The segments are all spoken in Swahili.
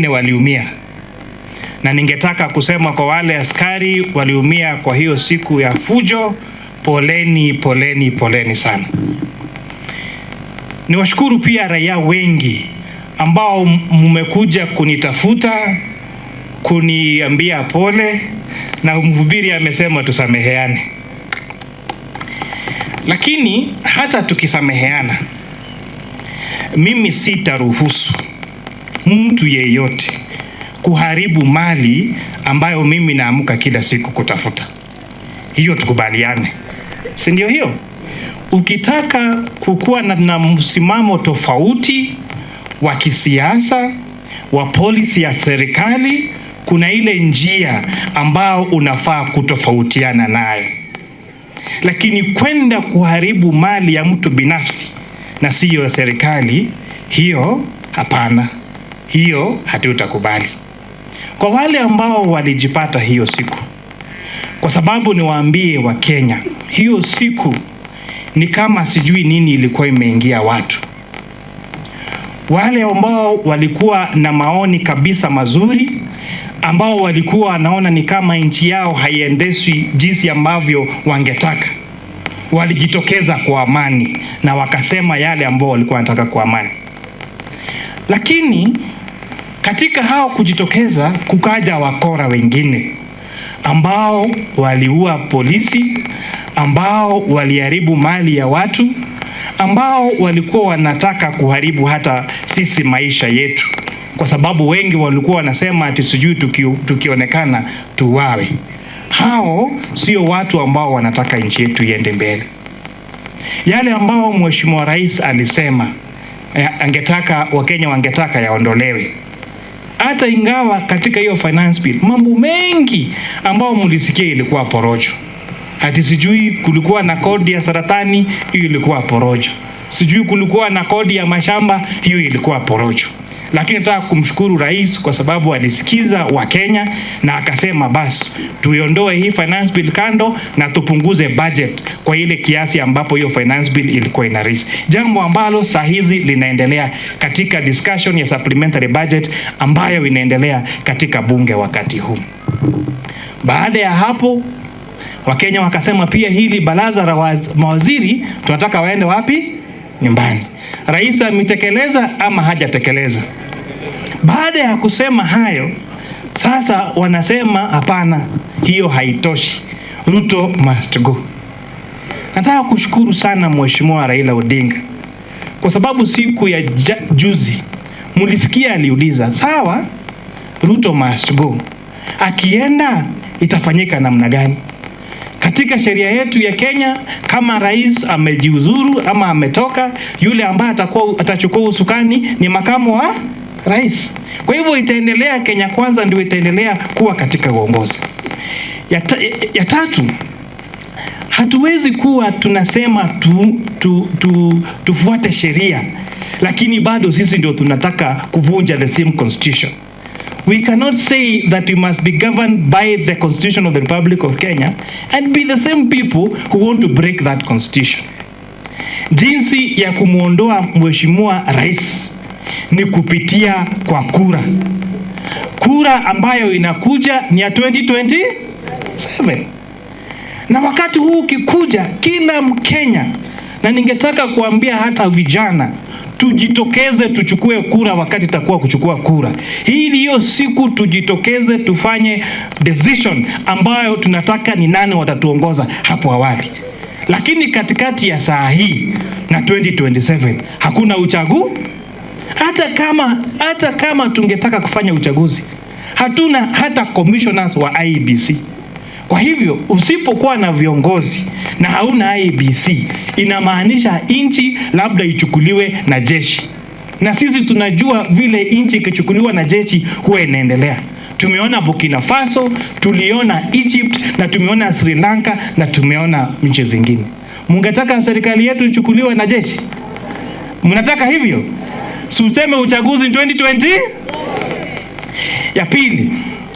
waliumia, na ningetaka kusema kwa wale askari waliumia kwa hiyo siku ya fujo, poleni, poleni, poleni sana. Niwashukuru pia raia wengi ambao mmekuja kunitafuta, kuniambia pole, na mhubiri amesema tusameheane. Lakini hata tukisameheana, mimi sitaruhusu mtu yeyote kuharibu mali ambayo mimi naamka kila siku kutafuta. Hiyo tukubaliane, si ndio hiyo? Ukitaka kukuwa na msimamo tofauti wa kisiasa, wa policy ya serikali, kuna ile njia ambao unafaa kutofautiana nayo. Lakini kwenda kuharibu mali ya mtu binafsi na siyo ya serikali, hiyo hapana. Hiyo hatutakubali. Kwa wale ambao walijipata hiyo siku, kwa sababu niwaambie wa Kenya, hiyo siku ni kama sijui nini ilikuwa imeingia watu. Wale ambao walikuwa na maoni kabisa mazuri, ambao walikuwa wanaona ni kama nchi yao haiendeshwi jinsi ambavyo wangetaka, walijitokeza kwa amani na wakasema yale ambao walikuwa wanataka kwa amani. Lakini katika hao kujitokeza kukaja wakora wengine ambao waliua polisi, ambao waliharibu mali ya watu, ambao walikuwa wanataka kuharibu hata sisi maisha yetu, kwa sababu wengi walikuwa wanasema ati sijui tukionekana tuwawe. Hao sio watu ambao wanataka nchi yetu iende mbele. Yale ambao Mheshimiwa Rais alisema angetaka Wakenya wangetaka yaondolewe. Hata ingawa katika hiyo finance bill mambo mengi ambao mlisikia ilikuwa porojo. Hati sijui kulikuwa na kodi ya saratani, hiyo ilikuwa porojo. Sijui kulikuwa na kodi ya mashamba, hiyo ilikuwa porojo. Lakini nataka kumshukuru Rais kwa sababu alisikiza Wakenya na akasema basi tuiondoe hii finance bill kando na tupunguze budget kwa ile kiasi ambapo hiyo finance bill ilikuwa inarisi. Jambo ambalo saa hizi linaendelea katika discussion ya supplementary budget ambayo inaendelea katika bunge wakati huu. Baada ya hapo Wakenya wakasema pia hili baraza la mawaziri tunataka waende wapi? Nyumbani. Rais ametekeleza ama hajatekeleza? Baada ya kusema hayo, sasa wanasema hapana, hiyo haitoshi, Ruto must go. Nataka kushukuru sana Mheshimiwa Raila Odinga kwa sababu siku ya juzi mulisikia aliuliza, sawa, Ruto must go, akienda itafanyika namna gani? Katika sheria yetu ya Kenya, kama rais amejiuzuru ama ametoka, yule ambaye atachukua usukani ni makamu wa rais. Kwa hivyo itaendelea, Kenya Kwanza ndio itaendelea kuwa katika uongozi. Ya tatu, hatuwezi kuwa tunasema tufuate sheria, lakini bado sisi ndio tunataka kuvunja the same constitution. We cannot say that we must be governed by the Constitution of the Republic of Kenya and be the same people who want to break that constitution. Jinsi ya kumuondoa Mheshimiwa Rais ni kupitia kwa kura. Kura ambayo inakuja ni ya 2027. Na wakati huu ukikuja, kila Mkenya, na ningetaka kuambia hata vijana, tujitokeze tuchukue kura wakati itakuwa kuchukua kura. Hii ndiyo siku tujitokeze tufanye decision ambayo tunataka ni nani watatuongoza hapo awali. Lakini katikati ya saa hii na 2027 hakuna uchaguzi. Hata kama tungetaka kufanya uchaguzi, hatuna hata commissioners wa IEBC. Kwa hivyo usipokuwa na viongozi na hauna IEBC, inamaanisha nchi labda ichukuliwe na jeshi. Na sisi tunajua vile nchi ikichukuliwa na jeshi huwa inaendelea. Tumeona Burkina Faso, tuliona Egypt, na tumeona Sri Lanka, na tumeona nchi zingine. Mungetaka serikali yetu ichukuliwe na jeshi? Mnataka hivyo? Useme uchaguzi 2020? Ya pili,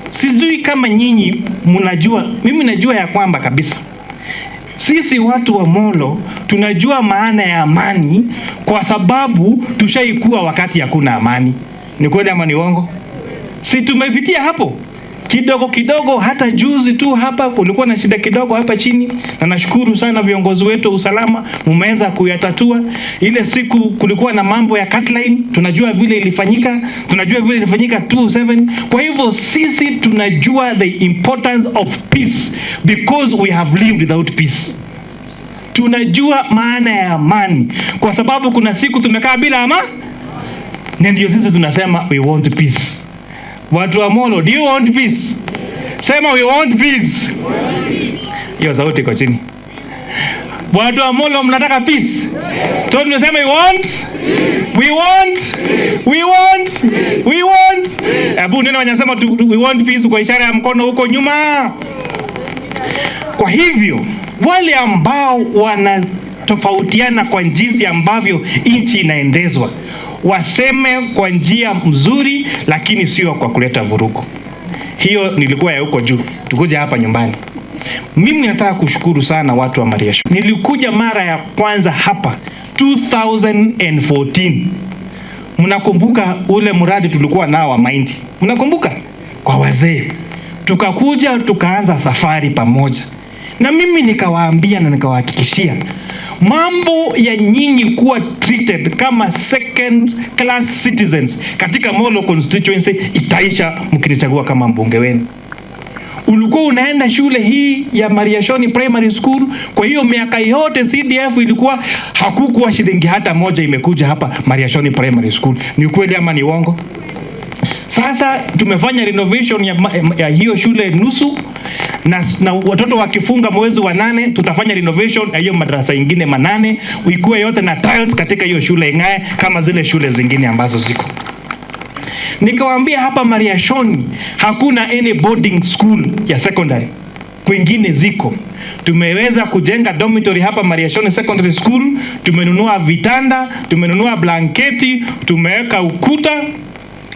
sijui kama nyinyi mnajua, mimi najua ya kwamba kabisa sisi watu wa Molo tunajua maana ya amani kwa sababu tushaikuwa wakati hakuna amani. Ni kweli ama ni uongo? Si tumepitia hapo kidogo kidogo. Hata juzi tu hapa kulikuwa na shida kidogo hapa chini, na nashukuru sana viongozi wetu wa usalama umeweza kuyatatua. Ile siku kulikuwa na mambo ya cutline, tunajua vile ilifanyika, tunajua vile ilifanyika 27. Kwa hivyo sisi tunajua the importance of peace because we have lived without peace. Tunajua maana ya amani kwa sababu kuna siku tumekaa bila amani, na ndio sisi tunasema we want peace. Watu wa Molo, do you want peace? Sema we want peace. Hiyo sauti iko chini. Watu wa Molo, mnataka peace? Tunasema we want? We want? We want? We want? Abu neno wanasema we want peace kwa ishara ya mkono huko nyuma. Kwa hivyo wale ambao wanatofautiana kwa jinsi ambavyo nchi inaendezwa, waseme kwa njia mzuri, lakini sio kwa kuleta vurugu. Hiyo nilikuwa ya huko juu, tukuja hapa nyumbani. Mimi nataka kushukuru sana watu wa Mariasho. Nilikuja mara ya kwanza hapa 2014. Mnakumbuka ule mradi tulikuwa nao wa mahindi? Mnakumbuka? Kwa wazee. Tukakuja tukaanza safari pamoja. Na mimi nikawaambia na nikawahakikishia mambo ya nyinyi kuwa treated kama second class citizens katika Molo constituency itaisha mkinichagua kama mbunge wenu. Ulikuwa unaenda shule hii ya Mariashoni Primary School, kwa hiyo miaka yote CDF ilikuwa hakukuwa shilingi hata moja imekuja hapa Mariashoni Primary School. Ni ukweli ama ni uongo? Sasa tumefanya renovation ya hiyo shule nusu, na watoto wakifunga mwezi wa 8 tutafanya renovation ya hiyo madarasa ingine 8 ikuwe yote na tiles katika hiyo shule ingae kama zile shule zingine ambazo ziko. Nikawaambia hapa Mariashoni hakuna any boarding school ya secondary, kwingine ziko. Tumeweza kujenga dormitory hapa Mariashoni Secondary School, tumenunua vitanda, tumenunua blanketi, tumeweka ukuta.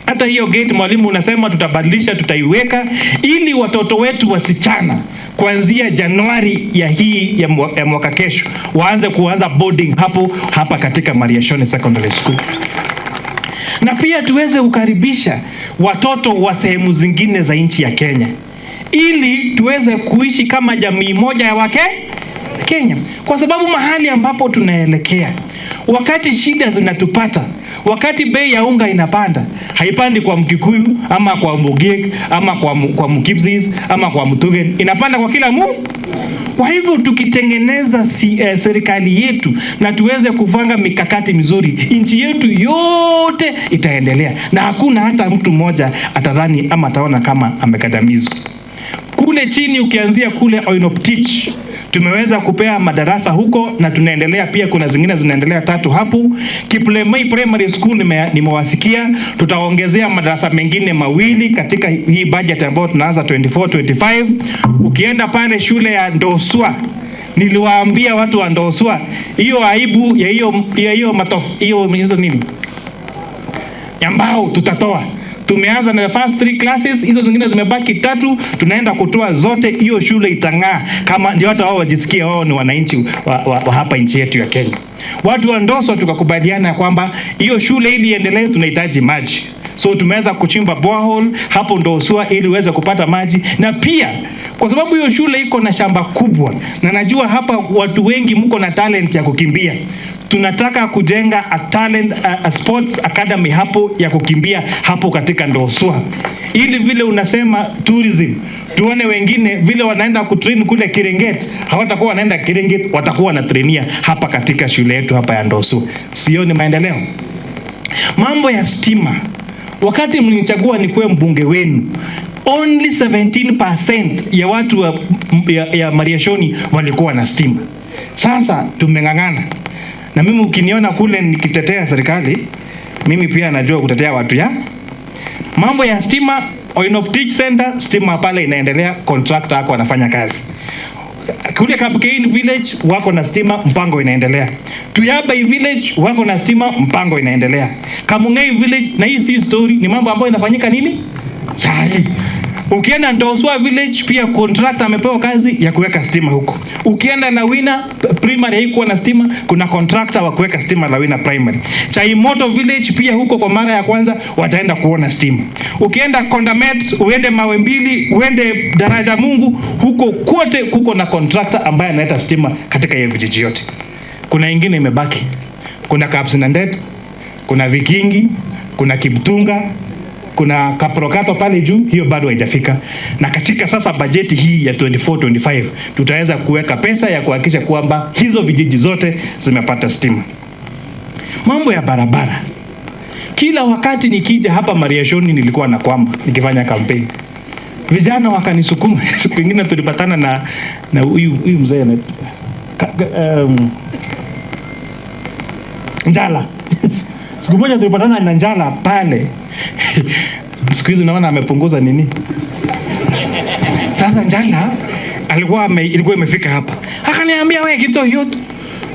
Hata hiyo gate mwalimu unasema tutabadilisha, tutaiweka ili watoto wetu wasichana kuanzia Januari ya mwaka kesho kuanza boarding hapa katika Mariashoni Secondary School. Na pia tuweze kukaribisha watoto wa sehemu zingine za nchi ya Kenya ili tuweze kuishi kama jamii moja ya Kenya, kwa sababu mahali ambapo tunaelekea, wakati shida zinatupata, wakati bei ya unga inapanda, haipandi kwa Mkikuyu ama kwa Mugik ama kwa Mkipsis ama kwa Mtugen, inapanda kwa kila mtu. Kwa hivyo tukitengeneza serikali yetu na tuweze kupanga mikakati mizuri, nchi yetu yote itaendelea na hakuna hata mtu mmoja atadhani ama ataona kama amekandamizwa. Kule chini ukianzia kule Oinoptich tumeweza kupea madarasa huko na tunaendelea pia, kuna zingine zinaendelea 3 hapo. Kiplemei Primary School nimewasikia, tutaongezea madarasa mengine 2 katika hii budget ambayo tunaanza 24-25. Ukienda pale shule ya Ndoswa, niliwaambia watu wa Ndoswa, hiyo aibu ya hiyo nini ambao tutatoa. Tumeanza na first 3 classes, hizo zingine zimebaki 3, tunaenda kutoa zote. Hiyo shule itang'aa kama ndio hata wao wajisikie wao ni wananchi wa hapa nchi yetu ya Kenya. Watu wa Ndoswa tukakubaliana kwamba hiyo shule ili iendelee tunahitaji maji. So tumeweza kuchimba borehole hapo Ndoswa ili uweze kupata maji, na pia kwa sababu hiyo shule iko na shamba kubwa na najua hapa watu wengi mko na talent ya kukimbia, tunataka kujenga a sports academy hapo ya kukimbia hapo katika Ndoswa, ili vile unasema tourism, tuone wengine vile wanaenda kutrain kule Kirenget, hawatakuwa wanaenda Kirenget, watakuwa na trainia hapa katika shule yetu hapa ya Ndoswa. Sio ni maendeleo? Mambo ya stima, wakati mlinichagua nikuwe mbunge wenu, only 17% ya watu ya Mariashoni walikuwa na stima. Sasa tumeng'ang'ana. Na mimi ukiniona kule nikitetea serikali, mimi pia najua kutetea watu ya mambo ya stima. Oinoptich Center stima pale inaendelea, contractor wako anafanya kazi. Kule Kapkein Village wako na stima, mpango inaendelea. Tuyabai Village wako na stima, mpango inaendelea. Kamungei Village, na hii si story, ni mambo ambayo inafanyika nini? Sahi. Ukienda Ndoswa village pia contractor amepewa kazi ya kuweka stima huko. Ukienda Lawina primary haikuwa na stima, kuna contractor wa kuweka stima Lawina primary. Chaimoto village pia huko kwa mara ya kwanza wataenda kuona stima. Ukienda Kondamet, uende Mawe Mbili, uende Daraja Mungu, huko kote kuko na contractor ambaye analeta stima katika hiyo vijiji yote. Kuna ingine imebaki. Kuna Kapsinandet, kuna Vikingi, kuna Kiptunga, kuna Kaprokato pale juu, hiyo bado haijafika. Na katika sasa bajeti hii ya 24-25 tutaweza kuweka pesa ya kuhakikisha kwamba hizo vijiji zote zimepata stima. Mambo ya barabara. Kila wakati nikija hapa Mariashoni nilikuwa na kwamba nikifanya kampeni, vijana wakanisukuma. Siku nyingine tulipatana na huyu mzee Njala. Siku moja tulipatana na Njala pale. Siku hizi naona amepunguza nini. Sasa Njala ilikuwa imefika hapa. Akaniambia, wewe Kipto yote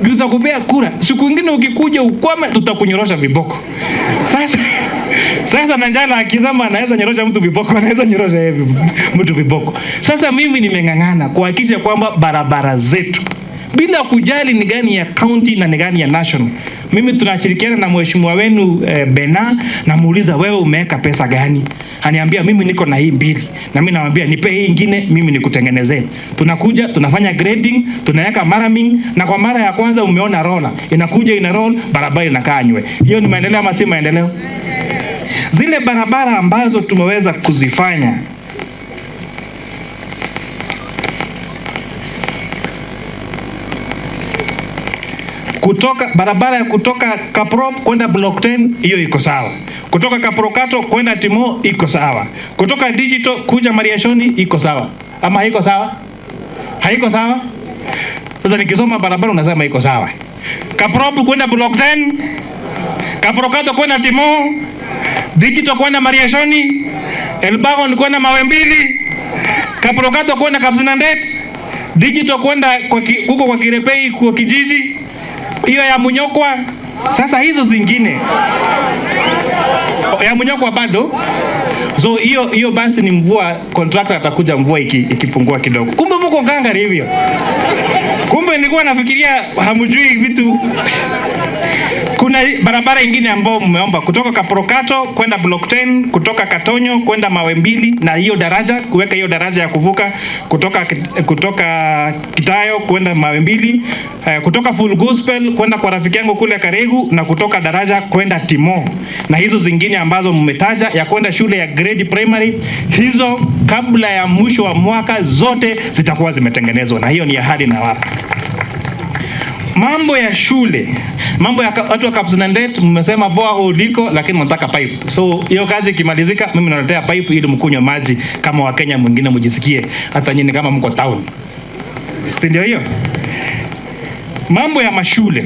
tutakupea kura. Siku nyingine ukikuja ukwame tutakunyorosha viboko. Sasa na Njala akizama anaweza nyorosha mtu viboko, anaweza nyorosha mtu viboko. Sasa mimi nimeng'ang'ana kuhakikisha kwamba barabara zetu, bila kujali ni gani ya county na ni gani ya national, mimi tunashirikiana na mheshimiwa wenu Bena, na muuliza wewe umeweka pesa gani? Aniambia mimi niko na hii mbili, na mimi namwambia nipe hii nyingine mimi nikutengenezee. Tunakuja tunafanya grading, tunaweka maraming, na kwa mara ya kwanza umeona roller inakuja ina roll, barabara inakaanywe. Hiyo ni maendeleo ama si maendeleo? Zile barabara ambazo tumeweza kuzifanya barabara ya kutoka Kaprop kwenda Block 10 hiyo iko sawa. Kutoka Kaprokato kwenda Timo iko sawa. Kutoka Digital kuja Mariashoni iko sawa. Ama haiko sawa? Haiko sawa? Sasa nikisoma barabara unasema iko sawa. Kaprop kwenda Block 10, Kaprokato kwenda Timo, Digital kwenda Mariashoni, Elbagon kwenda Mawe Mbili, Kaprokato kwenda Kapsinandet, Digital kwenda huko kwa Kirepei kwa kijiji, hiyo ya Munyokwa. Sasa hizo zingine ya Munyokwa bado. So hiyo basi ni mvua, contractor atakuja mvua ikipungua kidogo. Kumbe mko ngangari hivyo. Kumbe nilikuwa nafikiria hamjui vitu. Kuna barabara nyingine ambayo mmeomba kutoka Kaprokato kwenda Block 10, kutoka Katonyo kwenda Mawe Mbili, na hiyo daraja kuweka hiyo daraja ya kuvuka kutoka Kitayo kwenda Mawe Mbili, kutoka Full Gospel kwenda kwa rafiki yangu kule Karegu, na kutoka daraja kwenda Timo. Na hizo zingine ambazo mmetaja ya kwenda shule ya grade primary, hizo kabla ya mwisho wa mwaka zote zitakuwa zimetengenezwa, na hiyo ni ahadi na wapa. Mambo ya shule, mambo ya watu wa Kapsinandet mmesema boa liko, lakini mnataka pipe. So hiyo kazi ikimalizika mimi naletea pipe ili mkunywe maji kama Wakenya mwingine mjisikie hata nyinyi kama mko town. Si ndio hiyo? Mambo ya mashule,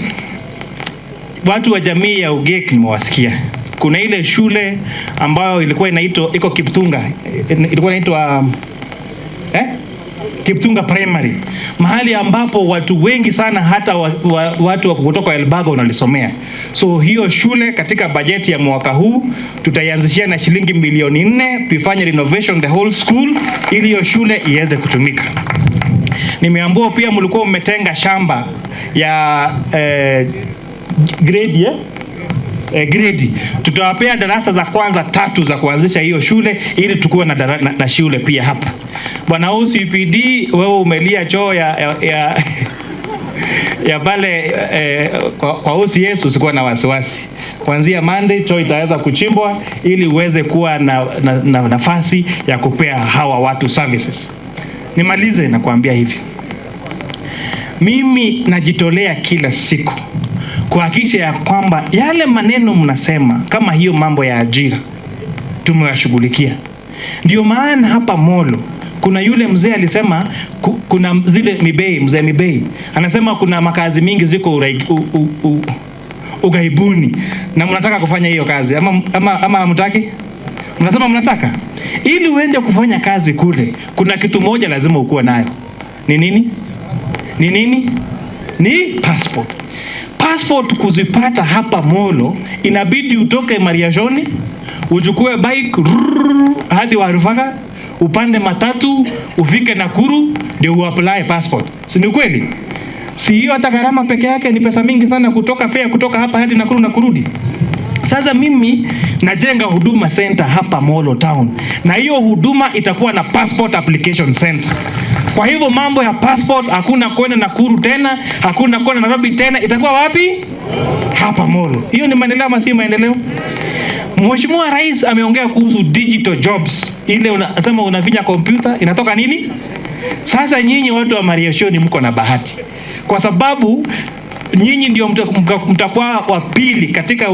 watu wa jamii ya Ugek nimewasikia. Kuna ile shule ambayo ilikuwa inaitwa iko Kiptunga, ilikuwa inaitwa Kiptunga Primary, mahali ambapo watu wengi sana hata watu wa kutoka Elbagon walisomea. So hiyo shule katika bajeti ya mwaka huu tutaianzishia na shilingi milioni 4, tufanye renovation the whole school ili hiyo shule iweze kutumika. Nimeambiwa pia mlikuwa mmetenga shamba ya grade grade. Tutawapea darasa za kwanza 3 za kuanzisha hiyo shule ili tukue na shule pia hapa. Bwana OCPD, wewe umelia choo ya pale kwa OCS, usikuwa na wasiwasi. Kuanzia Monday choo itaweza kuchimbwa ili uweze kuwa na nafasi ya kupea hawa watu services. Nimalize na kuambia hivi. Mimi najitolea kila siku kuhakikisha ya kwamba yale maneno mnasema kama hiyo mambo ya ajira tumewashughulikia. Ndio maana hapa Molo kuna yule mzee alisema kuna zile Mibei, mzee Mibei anasema kuna makazi mingi ziko ugaibuni na mnataka kufanya hiyo kazi ama hamtaki? Mnasema mnataka. Ili uende kufanya kazi kule kuna kitu moja lazima ukuwe nayo. Ni nini? Ni nini? Ni passport. Passport kuzipata hapa Molo inabidi utoke Mariashoni, uchukue bike hadi Warufaka, upande matatu, ufike Nakuru ndio uapply passport. Si ni kweli? Si hiyo hata gharama peke yake ni pesa mingi sana, kutoka fare kutoka hapa hadi Nakuru na kurudi. Sasa mimi najenga huduma center hapa Molo Town, na hiyo huduma itakuwa na passport application center. Kwa hivyo mambo ya passport hakuna kwenda Nakuru tena, hakuna kwenda Nairobi tena, itakuwa wapi? Hapa Molo. Hiyo ni maendeleo ama si maendeleo? Mheshimiwa Rais ameongea kuhusu digital jobs. Ile unasema unafinya kompyuta inatoka nini? Sasa nyinyi watu wa Mariashoni mko na bahati, kwa sababu nyinyi ndio mtakuwa wa pili katika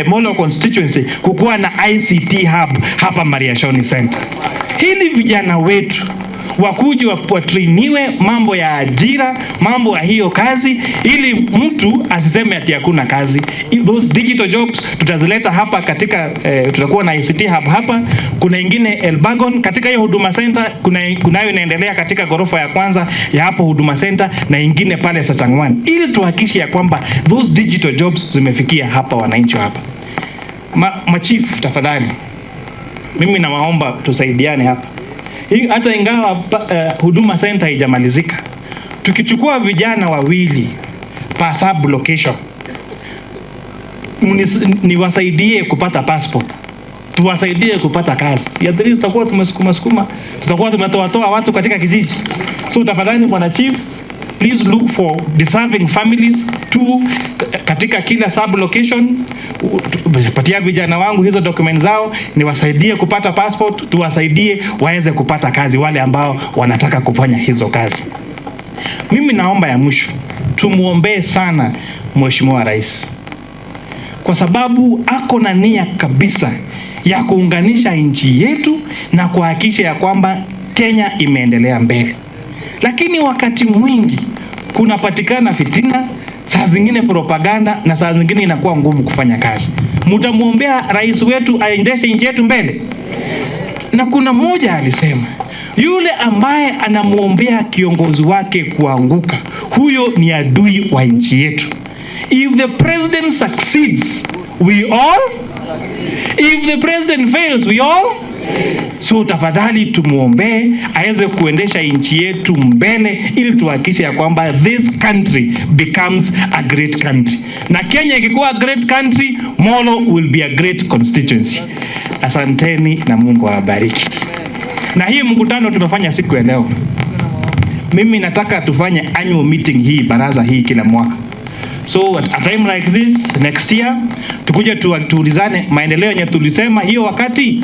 Molo constituency kukuwa na ICT hub hapa Mariashoni Center. Hili vijana wetu wakuje watrainiwe mambo ya ajira, mambo ya hiyo kazi, ili mtu asiseme ati hakuna kazi. Those digital jobs tutazileta hapa katika tutakuwa na ICT hub hapa. Kuna ingine Elbagon katika hiyo huduma center, kunayo inaendelea katika ghorofa ya kwanza ya hapo huduma center, na ingine pale Sachangwan, ili tuhakikishe ya kwamba those digital jobs zimefikia hapa wananchi hapa. Machief, tafadhali mimi nawaomba tusaidiane hapa. Hata ingawa huduma center haijamalizika, tukichukua vijana wawili per sub location, niwasaidie kupata passport, tuwasaidie kupata kazi, ya dhiri tutakuwa tumesukuma, tutakuwa tumetoa watu katika kijiji. So tafadhali bwana chief, please look for deserving families katika kila sub location. Patia vijana wangu hizo documents zao, niwasaidie kupata passport, tuwasaidie waweze kupata kazi wale ambao wanataka kufanya hizo kazi. Mimi naomba ya mwisho, tumuombee sana Mheshimiwa Rais, kwa sababu ako na nia kabisa ya kuunganisha nchi yetu na kuhakikisha ya kwamba Kenya imeendelea mbele. Lakini wakati mwingi kunapatikana fitina, saa zingine propaganda, na saa zingine inakuwa ngumu kufanya kazi. Mtamuombea rais wetu aendeshe nchi yetu mbele? Na kuna mmoja alisema, yule ambaye anamuombea kiongozi wake kuanguka, huyo ni adui wa nchi yetu. If the president succeeds, we all. If the president fails, we all. So tafadhali tumuombee aweze kuendesha nchi yetu mbele, ili tuhakikishe ya kwamba this country becomes a great country. Na Kenya ikikuwa a great country, Molo will be a great constituency. Asanteni na Mungu awabariki. Na hii mkutano tumefanya siku ya leo, mimi nataka tufanye annual meeting hii baraza hii kila mwaka. So at a time like this next year tukuje tuulizane maendeleo yenye tulisema hiyo wakati